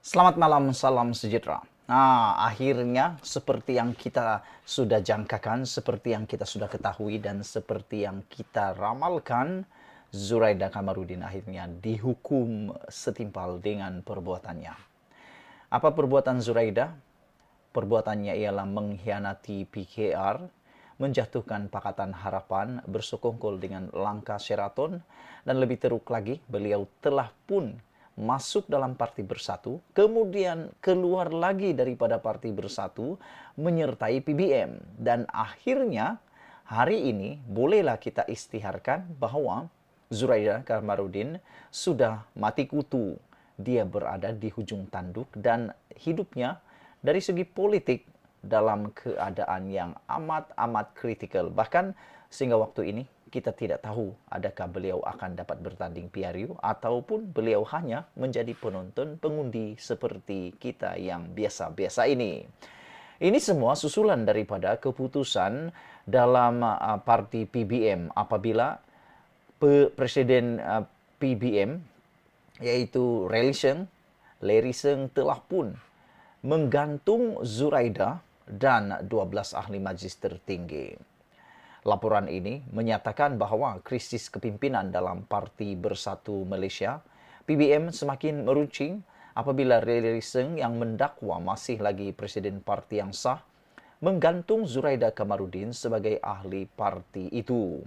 Selamat malam, salam sejahtera. Akhirnya seperti yang kita sudah jangkakan, seperti yang kita sudah ketahui, dan seperti yang kita ramalkan, Zuraida Kamarudin akhirnya dihukum setimpal dengan perbuatannya. Apa perbuatan Zuraida? Perbuatannya ialah mengkhianati PKR, menjatuhkan Pakatan Harapan, bersekongkol dengan langkah Sheraton, dan lebih teruk lagi, beliau telah pun masuk dalam Parti Bersatu, kemudian keluar lagi daripada Parti Bersatu, menyertai PBM. Dan akhirnya, hari ini bolehlah kita istiharkan bahwa Zuraida Kamarudin sudah mati kutu. Dia berada di hujung tanduk dan hidupnya dari segi politik dalam keadaan yang amat-amat kritikal. Bahkan sehingga waktu ini kita tidak tahu adakah beliau akan dapat bertanding PRU ataupun beliau hanya menjadi penonton pengundi seperti kita yang biasa-biasa ini. Ini semua susulan daripada keputusan dalam parti PBM apabila Presiden PBM yaitu Larry Seng telah pun menggantung Zuraida dan 12 ahli majlis tertinggi. Laporan ini menyatakan bahwa krisis kepimpinan dalam Parti Bersatu Malaysia PBM semakin meruncing apabila Larry Seng yang mendakwa masih lagi presiden parti yang sah menggantung Zuraida Kamarudin sebagai ahli parti itu.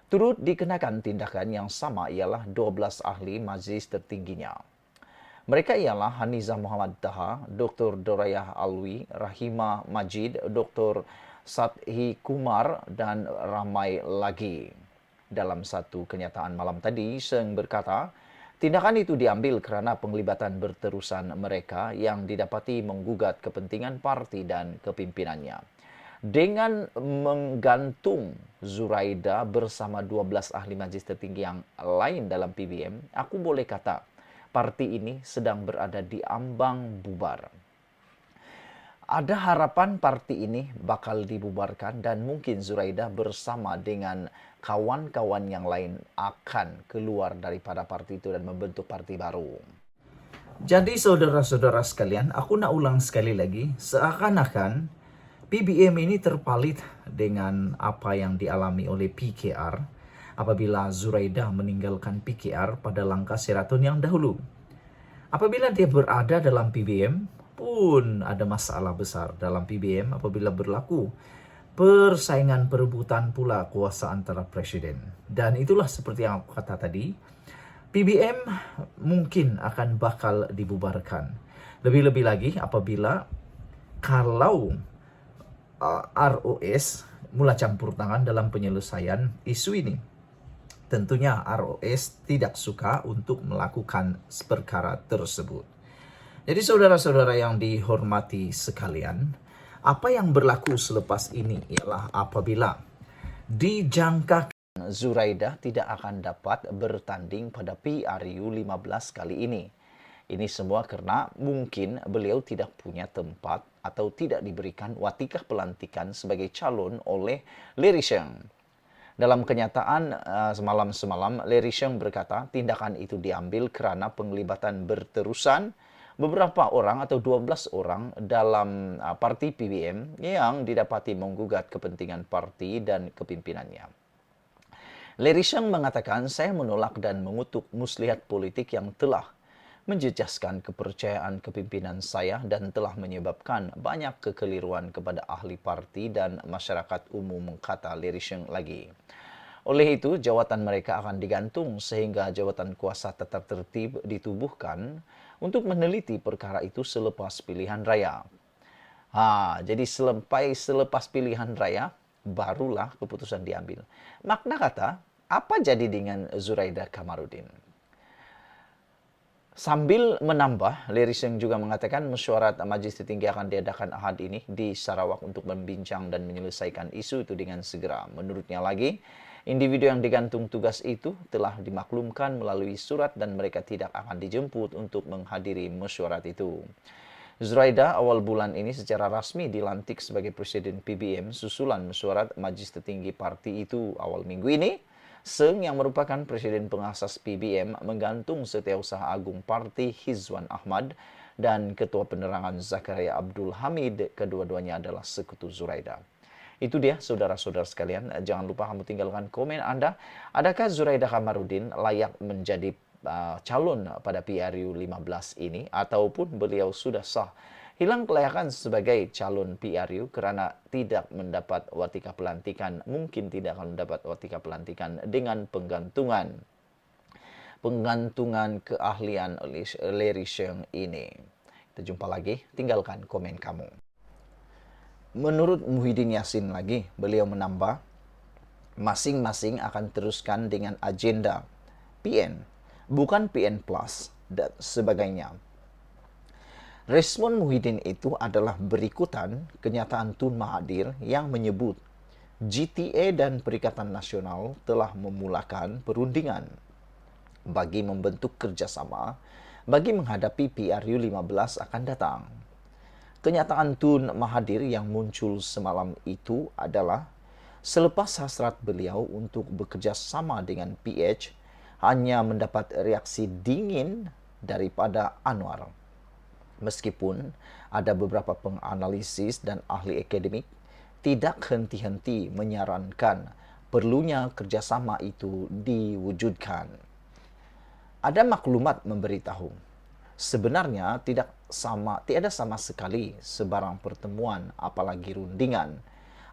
Turut dikenakan tindakan yang sama ialah 12 ahli majlis tertingginya. Mereka ialah Haniza Muhammad Taha, Dr. Dorayah Alwi, Rahima Majid, Dr. Sathi Kumar, dan ramai lagi. Dalam satu kenyataan malam tadi, Seng berkata, tindakan itu diambil kerana penglibatan berterusan mereka yang didapati menggugat kepentingan parti dan kepimpinannya. Dengan menggantung Zuraida bersama 12 ahli majlis tertinggi yang lain dalam PBM, aku boleh kata parti ini sedang berada di ambang bubar. Ada harapan parti ini bakal dibubarkan dan mungkin Zuraida bersama dengan kawan-kawan yang lain akan keluar daripada parti itu dan membentuk parti baru. Jadi saudara-saudara sekalian, aku nak ulang sekali lagi, seakan-akan PBM ini terpalit dengan apa yang dialami oleh PKR apabila Zuraida meninggalkan PKR pada langkah Sheraton yang dahulu. Apabila dia berada dalam PBM pun ada masalah besar dalam PBM apabila berlaku persaingan perebutan pula kuasa antara presiden. Dan itulah seperti yang aku kata tadi, PBM mungkin akan bakal dibubarkan. Lebih-lebih lagi apabila kalau ROS mula campur tangan dalam penyelesaian isu ini. Tentunya ROS tidak suka untuk melakukan perkara tersebut. Jadi saudara-saudara yang dihormati sekalian, apa yang berlaku selepas ini ialah apabila dijangka Zuraida tidak akan dapat bertanding pada PRU 15 kali ini. Ini semua karena mungkin beliau tidak punya tempat atau tidak diberikan watikah pelantikan sebagai calon oleh Larry Seng. Dalam kenyataan semalam, Larry Seng berkata tindakan itu diambil kerana penglibatan berterusan beberapa orang atau 12 orang dalam parti PBM yang didapati menggugat kepentingan parti dan kepimpinannya. Larry Seng mengatakan, saya menolak dan mengutuk muslihat politik yang telah menjejaskan kepercayaan kepimpinan saya dan telah menyebabkan banyak kekeliruan kepada ahli parti dan masyarakat umum, kata Larry Seng lagi. Oleh itu, jawatan mereka akan digantung sehingga jawatan kuasa tetap tertib ditubuhkan untuk meneliti perkara itu selepas pilihan raya. Jadi selepas pilihan raya, barulah keputusan diambil. Makna kata, apa jadi dengan Zuraida Kamarudin? Sambil menambah, Larry Seng juga mengatakan mesyuarat majlis tertinggi akan diadakan Ahad ini di Sarawak untuk membincang dan menyelesaikan isu itu dengan segera. Menurutnya lagi, individu yang digantung tugas itu telah dimaklumkan melalui surat dan mereka tidak akan dijemput untuk menghadiri mesyuarat itu. Zuraida awal bulan ini secara rasmi dilantik sebagai Presiden PBM susulan mesyuarat majlis tertinggi parti itu awal minggu ini. Seng yang merupakan Presiden pengasas PBM menggantung Setiausaha Agung Parti Hizwan Ahmad dan Ketua Penerangan Zakaria Abdul Hamid, kedua-duanya adalah sekutu Zuraida. Itu dia saudara-saudara sekalian, jangan lupa kamu tinggalkan komen Anda. Adakah Zuraida Kamarudin layak menjadi calon pada PRU 15 ini ataupun beliau sudah sah hilang kelayakan sebagai calon PRU karena tidak mendapat watika pelantikan, mungkin tidak akan mendapat watika pelantikan dengan penggantungan keahlian Larry Sheng ini. Kita jumpa lagi, tinggalkan komen kamu. Menurut Muhyiddin Yassin lagi, beliau menambah, masing-masing akan teruskan dengan agenda PN, bukan PN Plus dan sebagainya. Respon Muhyiddin itu adalah berikutan kenyataan Tun Mahathir yang menyebut GTA dan Perikatan Nasional telah memulakan perundingan bagi membentuk kerjasama bagi menghadapi PRU 15 akan datang. Kenyataan Tun Mahathir yang muncul semalam itu adalah selepas hasrat beliau untuk bekerja sama dengan PH hanya mendapat reaksi dingin daripada Anwar. Meskipun ada beberapa penganalisis dan ahli akademik tidak henti-henti menyarankan perlunya kerjasama itu diwujudkan. Ada maklumat memberitahu, sebenarnya tiada sama sekali sebarang pertemuan apalagi rundingan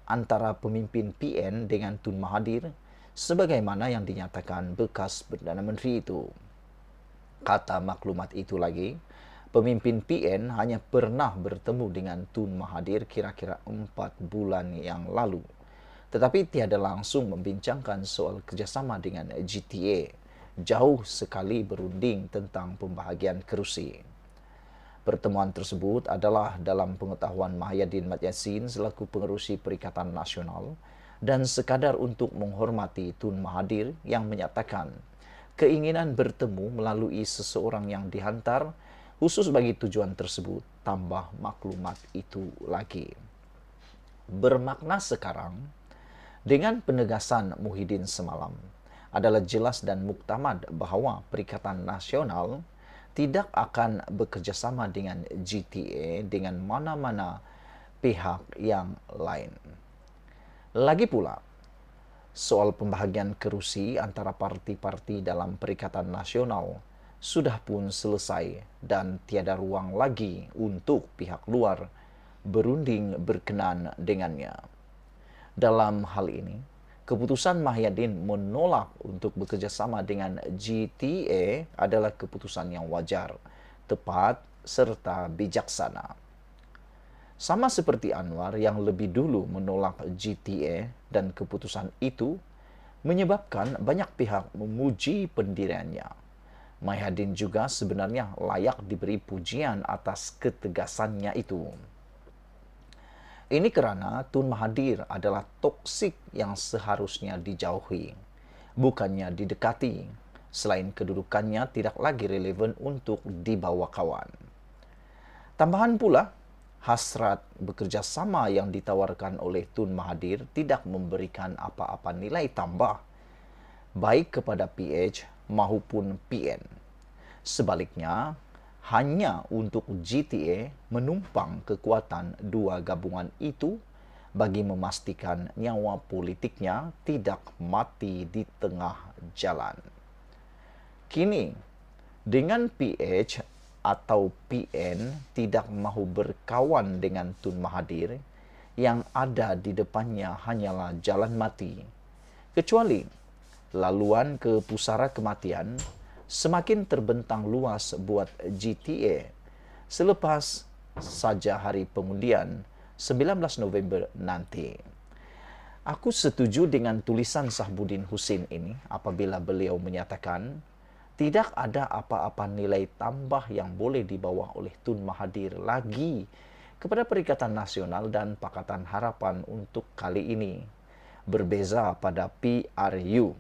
antara pemimpin PN dengan Tun Mahathir sebagaimana yang dinyatakan bekas Perdana Menteri itu. Kata maklumat itu lagi, pemimpin PN hanya pernah bertemu dengan Tun Mahathir kira-kira 4 bulan yang lalu, tetapi tiada langsung membincangkan soal kerjasama dengan GTA, jauh sekali berunding tentang pembahagian kerusi. Pertemuan tersebut adalah dalam pengetahuan Mahyadin Mat Yassin selaku pengerusi Perikatan Nasional dan sekadar untuk menghormati Tun Mahathir yang menyatakan keinginan bertemu melalui seseorang yang dihantar khusus bagi tujuan tersebut, tambah maklumat itu lagi. Bermakna sekarang, dengan penegasan Muhyiddin semalam, adalah jelas dan muktamad bahawa Perikatan Nasional tidak akan bekerjasama dengan GTA dengan mana-mana pihak yang lain. Lagi pula, soal pembahagian kerusi antara parti-parti dalam Perikatan Nasional sudah pun selesai dan tiada ruang lagi untuk pihak luar berunding berkenan dengannya. Dalam hal ini, keputusan Mahyadin menolak untuk bekerjasama dengan GTA adalah keputusan yang wajar, tepat, serta bijaksana. Sama seperti Anwar yang lebih dulu menolak GTA dan keputusan itu menyebabkan banyak pihak memuji pendiriannya. Mahyadin juga sebenarnya layak diberi pujian atas ketegasannya itu. Ini kerana Tun Mahathir adalah toksik yang seharusnya dijauhi, bukannya didekati, selain kedudukannya tidak lagi relevan untuk dibawa kawan. Tambahan pula, hasrat bekerjasama yang ditawarkan oleh Tun Mahathir tidak memberikan apa-apa nilai tambah, baik kepada PH maupun PN. Sebaliknya, hanya untuk GTA menumpang kekuatan dua gabungan itu bagi memastikan nyawa politiknya tidak mati di tengah jalan. Kini, dengan PH atau PN tidak mahu berkawan dengan Tun Mahathir, yang ada di depannya hanyalah jalan mati. Kecuali laluan ke pusara kematian semakin terbentang luas buat GTA selepas saja hari pengundian 19 November nanti. Aku setuju dengan tulisan Sahbudin Husin ini apabila beliau menyatakan tidak ada apa-apa nilai tambah yang boleh dibawa oleh Tun Mahathir lagi kepada Perikatan Nasional dan Pakatan Harapan untuk kali ini. Berbeza pada PRU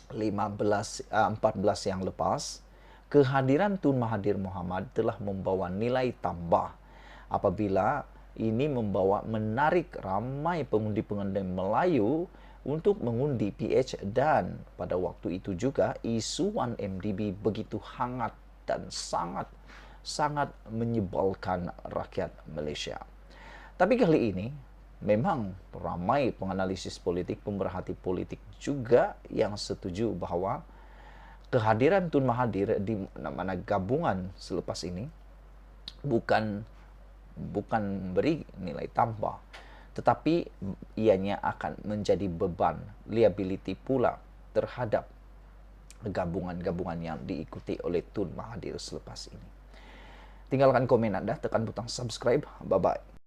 14 yang lepas, kehadiran Tun Mahathir Mohamad telah membawa nilai tambah apabila ini menarik ramai pengundi-pengundi Melayu untuk mengundi PH, dan pada waktu itu juga isu 1MDB begitu hangat dan sangat menyebalkan rakyat Malaysia. Tapi kali ini memang ramai penganalisis politik, pemerhati politik juga yang setuju bahwa kehadiran Tun Mahathir di mana gabungan selepas ini bukan memberi nilai tambah, tetapi ianya akan menjadi beban liability pula terhadap gabungan-gabungan yang diikuti oleh Tun Mahathir selepas ini. Tinggalkan komen Anda, tekan butang subscribe. Bye-bye.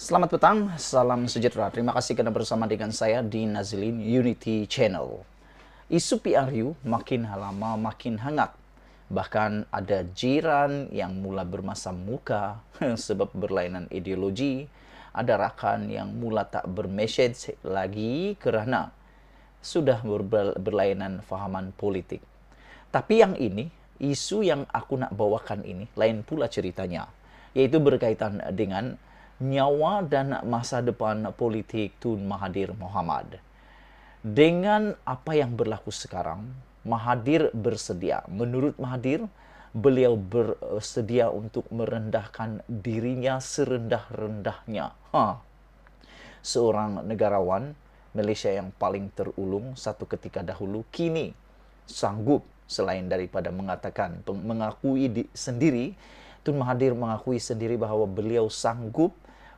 Selamat petang, salam sejahtera. Terima kasih karena bersama dengan saya di Nazilin Unity Channel. Isu PRU makin lama makin hangat. Bahkan ada jiran yang mulai bermasam muka sebab berlainan ideologi. Ada rakan yang mulai tak bermesej lagi kerana sudah berlainan fahaman politik. Tapi yang ini, isu yang aku nak bawakan ini, lain pula ceritanya. Yaitu berkaitan dengan nyawa dan masa depan politik Tun Mahathir Mohamad. Dengan apa yang berlaku sekarang, Mahathir bersedia. Menurut Mahathir, beliau bersedia untuk merendahkan dirinya serendah-rendahnya. Seorang negarawan Malaysia yang paling terulung satu ketika dahulu, kini sanggup selain daripada mengakui sendiri, Tun Mahathir mengakui sendiri bahawa beliau sanggup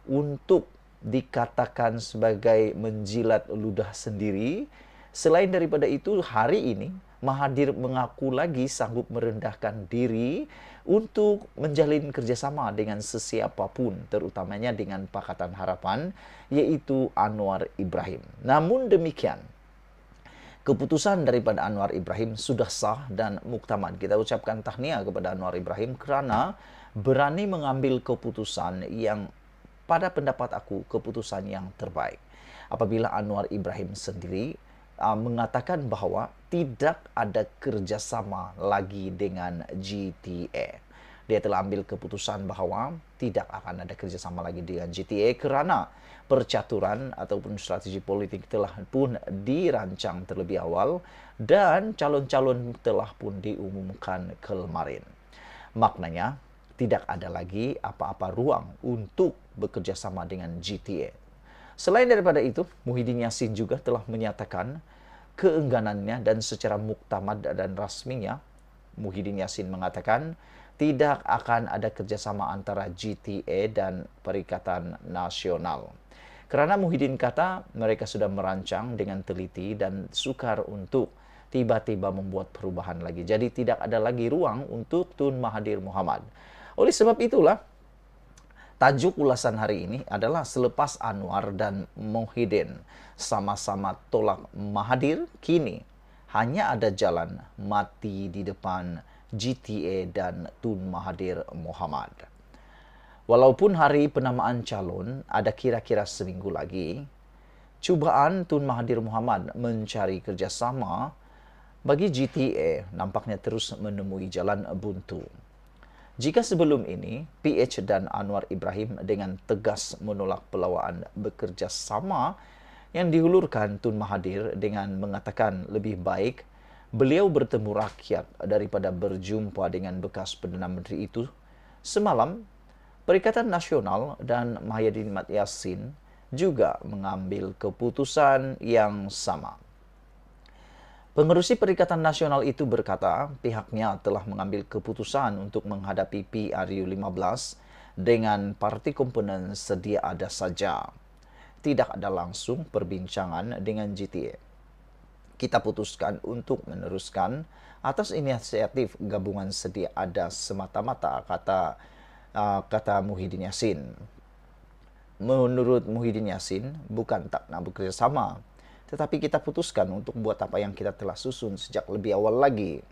untuk dikatakan sebagai menjilat ludah sendiri. Selain daripada itu, hari ini Mahathir mengaku lagi sanggup merendahkan diri untuk menjalin kerjasama dengan sesiapapun, terutamanya dengan Pakatan Harapan, yaitu Anwar Ibrahim. Namun demikian, keputusan daripada Anwar Ibrahim sudah sah dan muktamad. Kita ucapkan tahniah kepada Anwar Ibrahim kerana berani mengambil keputusan yang pada pendapat aku keputusan yang terbaik. Apabila Anwar Ibrahim sendiri mengatakan bahawa tidak ada kerjasama lagi dengan GTA. Dia telah ambil keputusan bahawa tidak akan ada kerjasama lagi dengan GTA kerana percaturan ataupun strategi politik telah pun dirancang terlebih awal dan calon-calon telah pun diumumkan kemarin. Maknanya, tidak ada lagi apa-apa ruang untuk bekerja sama dengan GTA. Selain daripada itu, Muhyiddin Yassin juga telah menyatakan keengganannya dan secara muktamad dan rasminya, Muhyiddin Yassin mengatakan tidak akan ada kerjasama antara GTA dan Perikatan Nasional. Kerana Muhyiddin kata mereka sudah merancang dengan teliti dan sukar untuk tiba-tiba membuat perubahan lagi. Jadi tidak ada lagi ruang untuk Tun Mahathir Mohamad. Oleh sebab itulah, tajuk ulasan hari ini adalah selepas Anwar dan Muhyiddin sama-sama tolak Mahathir, kini hanya ada jalan mati di depan GTA dan Tun Mahathir Mohamad. Walaupun hari penamaan calon ada kira-kira seminggu lagi, cubaan Tun Mahathir Mohamad mencari kerjasama bagi GTA nampaknya terus menemui jalan buntu. Jika sebelum ini, PH dan Anwar Ibrahim dengan tegas menolak pelawaan bekerja sama yang dihulurkan Tun Mahathir dengan mengatakan lebih baik beliau bertemu rakyat daripada berjumpa dengan bekas Perdana Menteri itu, semalam Perikatan Nasional dan Muhyiddin Yassin juga mengambil keputusan yang sama. Pengerusi Perikatan Nasional itu berkata pihaknya telah mengambil keputusan untuk menghadapi PRU15 dengan parti komponen sedia ada saja. Tidak ada langsung perbincangan dengan GTA. Kita putuskan untuk meneruskan atas inisiatif gabungan sedia ada semata-mata, kata Muhyiddin Yassin. Menurut Muhyiddin Yassin, bukan tak nak bekerja sama, tetapi kita putuskan untuk buat apa yang kita telah susun sejak lebih awal lagi.